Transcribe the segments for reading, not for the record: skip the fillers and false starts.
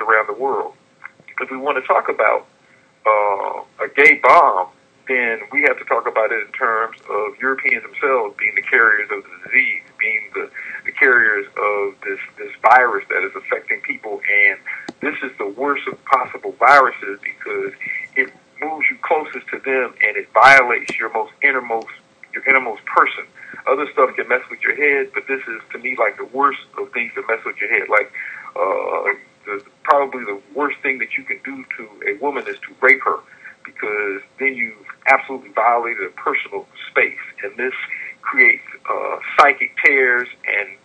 around the world. If we want to talk about a gay bomb, then we have to talk about it in terms of Europeans themselves being the carriers of the disease, being the carriers of this virus that is affecting people. And this is the worst of possible viruses because it moves you closest to them and it violates your innermost person. Other stuff can mess with your head, but this is, to me, like the worst of things that mess with your head. Like, probably the worst thing that you can do to a woman is to rape her, because then you've absolutely violated a personal space. And this creates psychic tears and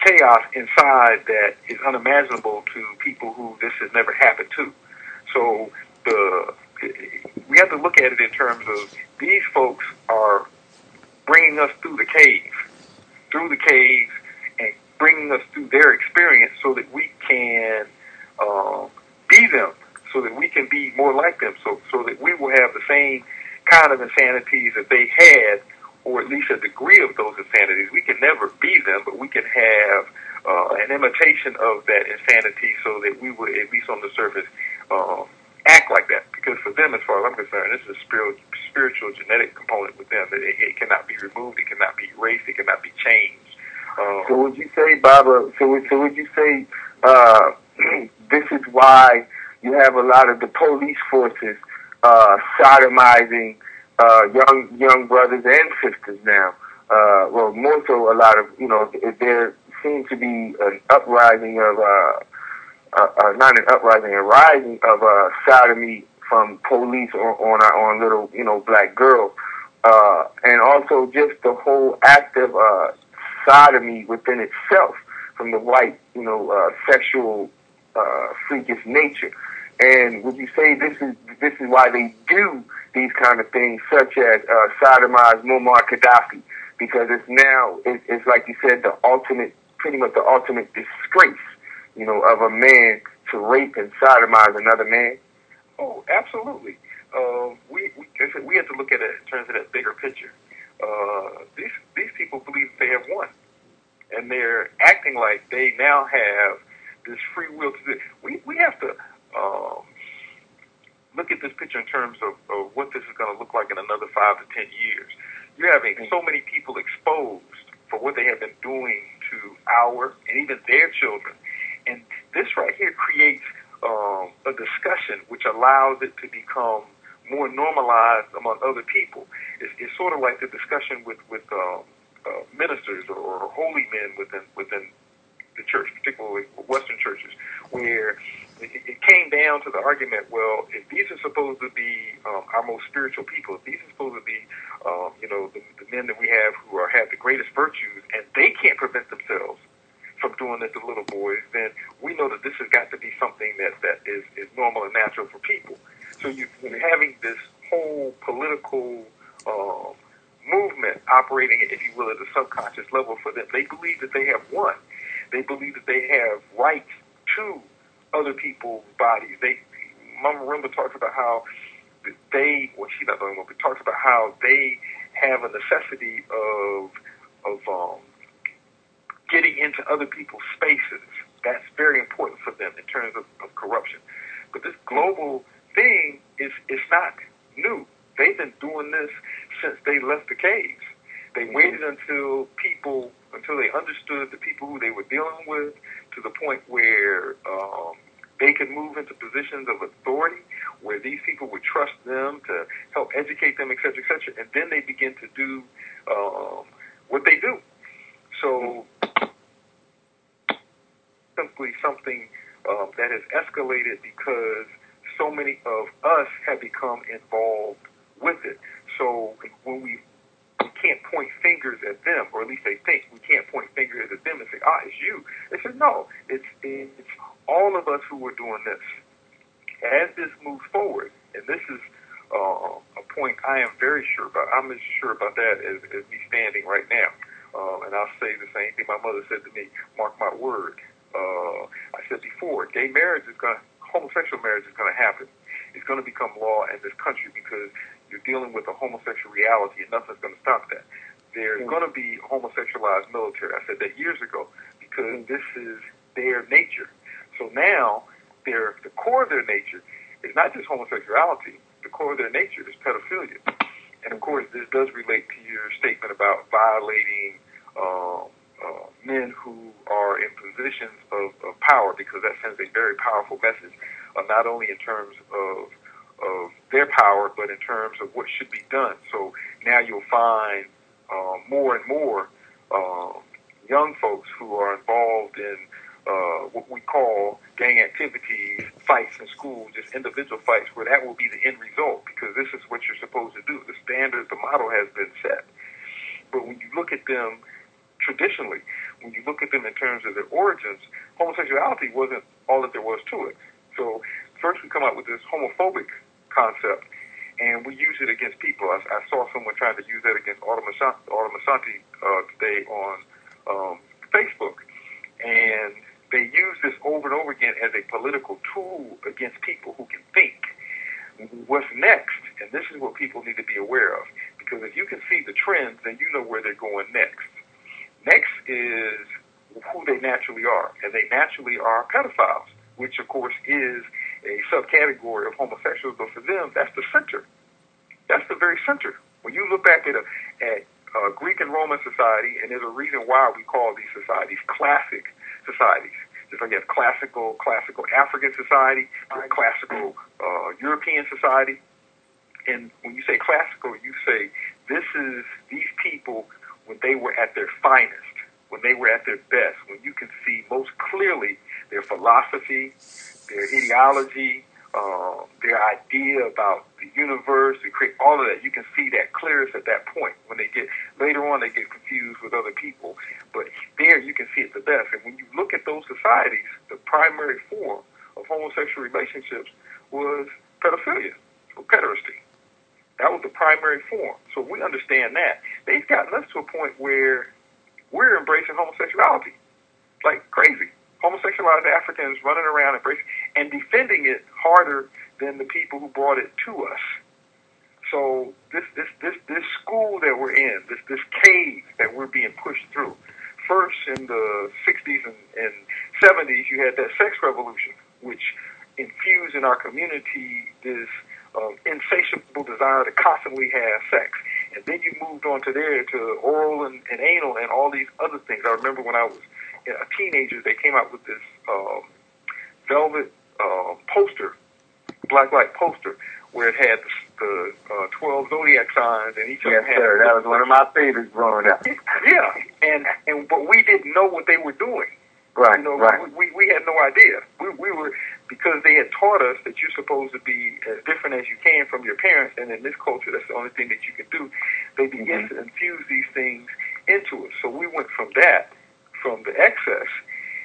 chaos inside that is unimaginable to people who this has never happened to. So we have to look at it in terms of these folks are bringing us through the caves and bringing us through their experience so that we can be them, so that we can be more like them, so that we will have the same kind of insanities that they had, or at least a degree of those insanities. We can never be them, but we can have an imitation of that insanity so that we would, at least on the surface, act like that. Because for them, as far as I'm concerned, this is a spiritual genetic component with them. It cannot be removed, it cannot be erased, it cannot be changed. So would you say, Baba, so would you say this is why you have a lot of the police forces sodomizing young brothers and sisters now? Well, more so a lot of, there seems to be an uprising of, not an uprising, a rising of sodomy from police on little, black girls. And also just the whole act of sodomy within itself from the white, sexual freakish nature. And would you say this is why they do these kind of things, such as sodomize Muammar Gaddafi? Because it's like you said, pretty much the ultimate disgrace, of a man to rape and sodomize another man. Oh, absolutely. We have to look at it in terms of that bigger picture. These people believe they have won, and they're acting like they now have this free will to do. We have to look at this picture in terms of what this is going to look like in another 5 to 10 years. You're having so many people exposed for what they have been doing to our and even their children, and this right here creates a discussion which allows it to become more normalized among other people. It's sort of like the discussion with ministers or holy men within the church, particularly Western churches, where it came down to the argument, well, if these are supposed to be our most spiritual people, if these are supposed to be, the men that we have who have the greatest virtues, and they can't prevent themselves from doing this to little boys, then we know that this has got to be something that is normal and natural for people. So you're having this whole political movement operating, if you will, at a subconscious level for them. They believe that they have won. They believe that they have rights to other people's bodies. Mama Rimba talks about how she's not the only one, but talks about how they have a necessity of getting into other people's spaces. That's very important for them in terms of corruption. But this global thing is not new. They've been doing this since they left the caves. They waited until they understood the people who they were dealing with, to the point where they could move into positions of authority, where these people would trust them to help educate them, et cetera, and then they begin to do what they do. So simply something that has escalated because so many of us have become involved with it. So when we can't point fingers at them, or at least they think we can't point fingers at them and say, it's you. They said, no, it's all of us who are doing this. As this moves forward, and this is a point I am very sure about. I'm as sure about that as me standing right now. And I'll say the same thing my mother said to me, mark my word. I said before, homosexual marriage is going to happen. It's going to become law in this country because you're dealing with a homosexual reality, and nothing's going to stop that. There's going to be a homosexualized military. I said that years ago because this is their nature. So now the core of their nature is not just homosexuality. The core of their nature is pedophilia. And of course, this does relate to your statement about violating men who are in positions of power, because that sends a very powerful message, not only in terms of their power, but in terms of what should be done. So now you'll find more and more young folks who are involved in what we call gang activities, fights in school, just individual fights, where that will be the end result, because this is what you're supposed to do. The standard, the model has been set. But when you look at them traditionally, when you look at them in terms of their origins, homosexuality wasn't all that there was to it. So first we come up with this homophobic concept, and we use it against people. I saw someone trying to use that against Autumn Ashanti today on Facebook, and they use this over and over again as a political tool against people who can think. What's next, and this is what people need to be aware of, because if you can see the trends, then you know where they're going next. Next is who they naturally are, and they naturally are pedophiles, which of course is a subcategory of homosexuals, but for them, that's the center. That's the very center. When you look back at Greek and Roman society, and there's a reason why we call these societies classic societies. Just like you have classical African society, classical European society. And when you say classical, you say these people when they were at their finest, when they were at their best, when you can see most clearly their philosophy, their ideology, their idea about the universe, to create all of that. You can see that clearest at that point. When they get later on, they get confused with other people, but there you can see it the best. And when you look at those societies, the primary form of homosexual relationships was pedophilia, or pederasty. That was the primary form. So we understand that. They've gotten us to a point where we're embracing homosexuality like crazy. Homosexualized Africans running around embracing and defending it harder than the people who brought it to us. So this school that we're in, this cave that we're being pushed through. First, in the 60s and 70s, you had that sex revolution, which infused in our community this insatiable desire to constantly have sex. And then you moved on to oral and anal and all these other things. I remember when I was a teenager, they came out with this velvet poster, black light poster, where it had the 12 zodiac signs, and each of them had. Yes, sir. That was one of my favorites growing up. Yeah, but we didn't know what they were doing. Right, right. We had no idea. We were, because they had taught us that you're supposed to be as different as you can from your parents, and in this culture, that's the only thing that you can do. They began to infuse these things into us. So we went from that, from the excess,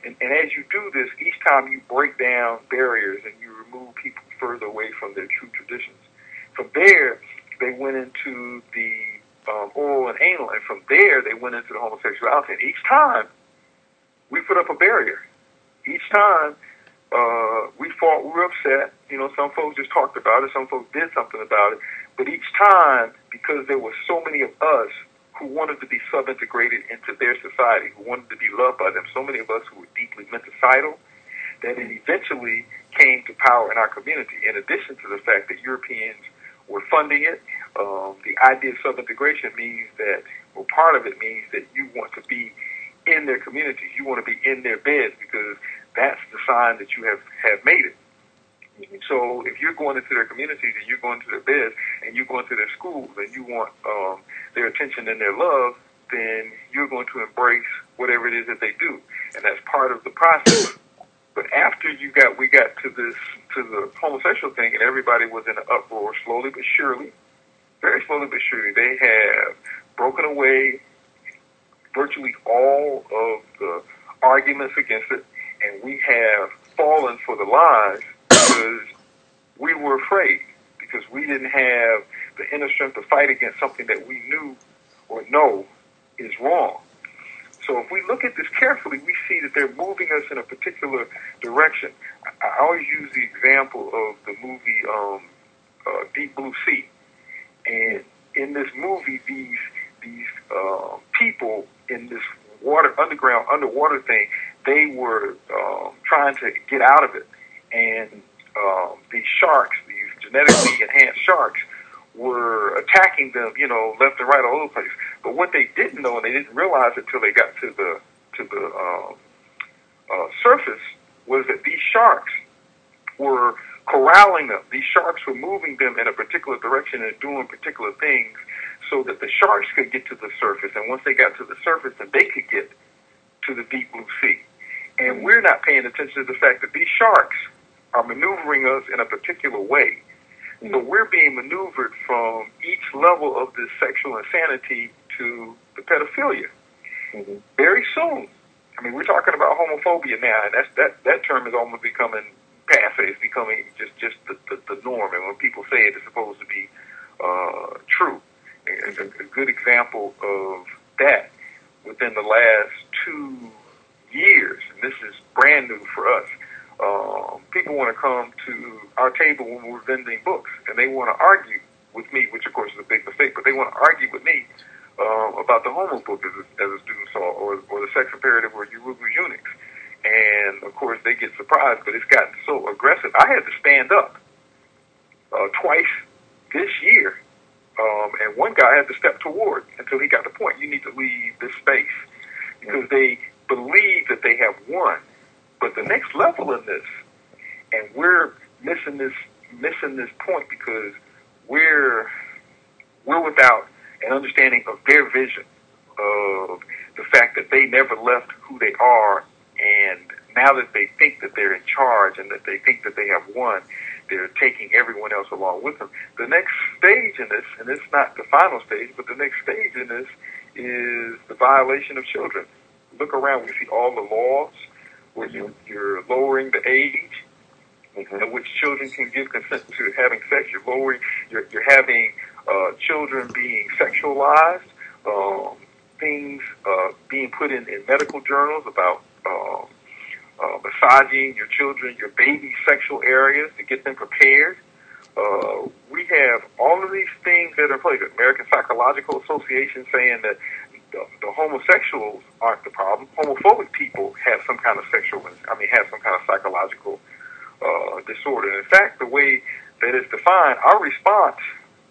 and as you do this, each time you break down barriers and you remove people further away from their true traditions. From there, they went into the oral and anal, and from there, they went into the homosexuality. And each time, we put up a barrier. Each time, we fought, we were upset. You know, some folks just talked about it, some folks did something about it. But each time, because there were so many of us who wanted to be sub-integrated into their society, who wanted to be loved by them, so many of us who were deeply menticidal, that it eventually came to power in our community. In addition to the fact that Europeans were funding it, the idea of sub-integration means that, well, part of it means that you want to be in their communities. You want to be in their beds, because that's the sign that you have made it. So if you're going into their communities and you're going to their beds and you're going to their schools and you want their attention and their love, then you're going to embrace whatever it is that they do. And that's part of the process. But after we got to the homosexual thing, and everybody was in an uproar, slowly but surely, very slowly but surely, they have broken away virtually all of the arguments against it, and we have fallen for the lies because we were afraid, because we didn't have the inner strength to fight against something that we knew or know is wrong. So if we look at this carefully, we see that they're moving us in a particular direction. I always use the example of the movie Deep Blue Sea. And in this movie, these people in this underwater thing, they were trying to get out of it. And these sharks, these genetically enhanced sharks, were attacking them, left and right all over the place. But what they didn't know, and they didn't realize it till they got to the surface, was that these sharks were corralling them. These sharks were moving them in a particular direction and doing particular things so that the sharks could get to the surface. And once they got to the surface, then they could get to the deep blue sea. And we're not paying attention to the fact that these sharks are maneuvering us in a particular way. So we're being maneuvered from each level of this sexual insanity to the pedophilia. Mm-hmm. Very soon. I mean, we're talking about homophobia now, and that term is almost becoming passe. It's becoming just the norm. And when people say it, it's supposed to be true. A good example of that within the last 2 years, and this is brand new for us, people want to come to our table when we're vending books, and they want to argue with me, which of course is a big mistake, but they want to argue with me about the homo book as a student saw, or the sex imperative, or Urugu Unix. And of course they get surprised, but it's gotten so aggressive. I had to stand up twice this year, and one guy had to step toward until he got the point. You need to leave this space, because they believe that they have won. But the next level in this, and we're missing this point because we're without an understanding of their vision, of the fact that they never left who they are, and now that they think that they're in charge and that they think that they have won, they're taking everyone else along with them. The next stage in this, and it's not the final stage, but the next stage in this is the violation of children. Look around, we see all the laws where you're lowering the age at which children can give consent to having sex. You're having children being sexualized, things being put in medical journals about massaging your children, your baby's sexual areas to get them prepared. We have all of these things that are in place. The American Psychological Association saying that the homosexuals aren't the problem. Homophobic people have some kind of have some kind of psychological disorder. And in fact, the way that it's defined, our response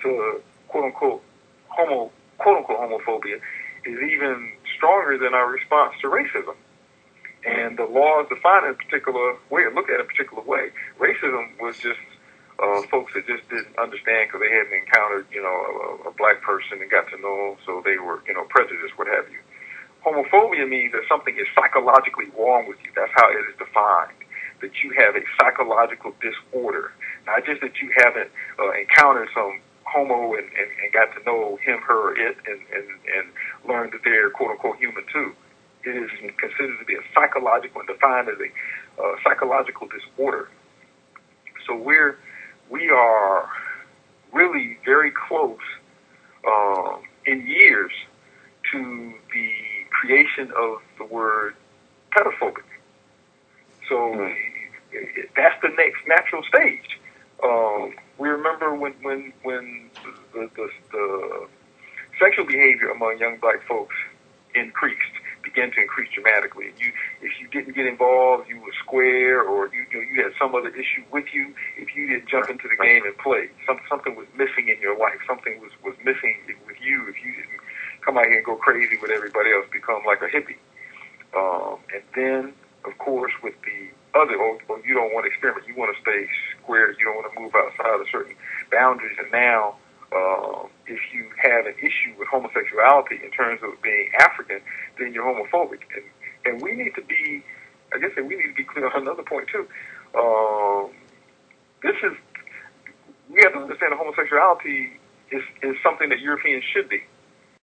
to quote-unquote homophobia is even stronger than our response to racism. And the laws define it in a particular way, look at it in a particular way. Racism was just folks that just didn't understand because they hadn't encountered, a black person and got to know them, so they were, prejudiced, what have you. Homophobia means that something is psychologically wrong with you. That's how it is defined, that you have a psychological disorder. Not just that you haven't encountered some homo and got to know him, her, it, and learned that they're quote-unquote human too. It is considered to be a psychological and defined as a psychological disorder. So we are really very close in years to the creation of the word pedophobic. So that's the next natural stage. We remember when the sexual behavior among young black folks began to increase dramatically. If you didn't get involved, you were square, or you had some other issue with you. If you didn't jump into the game and play, something was missing in your life. Something was missing with you. If you didn't come out here and go crazy with everybody else, become like a hippie. And then, of course, with the other, you don't want to experiment. You want to stay square. You don't want to move outside of certain boundaries. And now, if you have an issue with homosexuality in terms of being African, then you're homophobic. And we need to be, we need to be clear on another point too. We have to understand that homosexuality is something that Europeans should be.